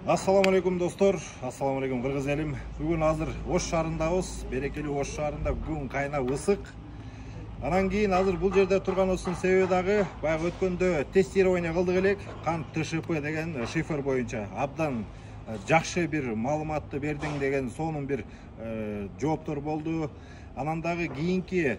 Assalamu alaikum dostlar, assalamu alaikum Kırgız elim. Bugün hazır Ош шаарындабыз, берекелүү Ош шаарында бүгүн кайнап ысык. Анан кийин азыр бул жерде турганыбыздын себеби дагы баягы өткөндө тестирование кылдык элек, кант ТШП деген шифр боюнча абдан жакшы бир маалыматты бердиң деген сонун бир жооптор болду. Анан дагы кийинки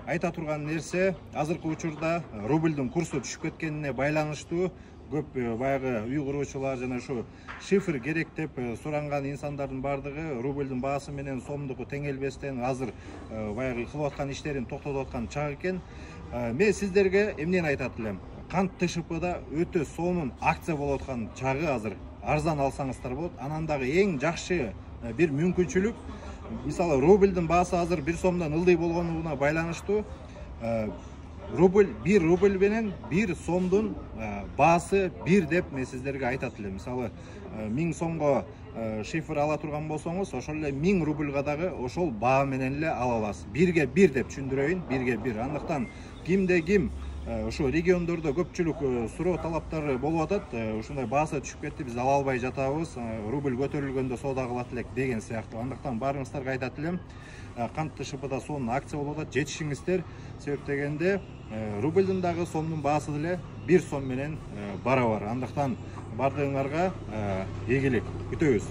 айта турган нерсе, азыркы учурда рубльдун курсу түшүп кеткенине байланыштуу көп баягы үй куруучулар жана ушу шифр керек деп суранган инсандардын бардыгы рубльдун баасы менен сомдуку теңелбестен азыр баягы кылып аткан иштерин токтотуп аткан чак экен. Мен сиздерге эмнени айтат элем? Кант ТШПда өтө сонун акция болуп аткан чагы азыр арзан алсаңыздар болот. Анан дагы эң жакшы бир мүмкүнчүлүк, мисалы рубльдун баасы азыр 1 сомдон ылдый болгонуна байланыштуу рубль 1 рубль менен 1 сомдун баасы 1 деп мен сиздерге айтат элем. Мисалы 1000 сомго шифр ала турган болсоңуз, ошол эле 1000 рубльга дагы ошол баа менен эле ала аласыз. 1ге 1 деп түшүндүрөйүн, 1ге 1. Андыктан кимде ким ошо региондордо көпчүлүк суроо талаптары болуп атат. Ушундай баасы түшүп кетти, биз ала албай жатабыз, рубль көтөрүлгөндө соода кылат элек деген сыяктуу. Андыктан баарыңыздарга айтат элем, кант ТШПда сонун акция болуп атат, жетишиңиздер. Себеп дегенде рубльдун дагы сомдун баасы деле 1 сом менен барабар. Андыктан бардыгыңарга ийгилик күтөбүз.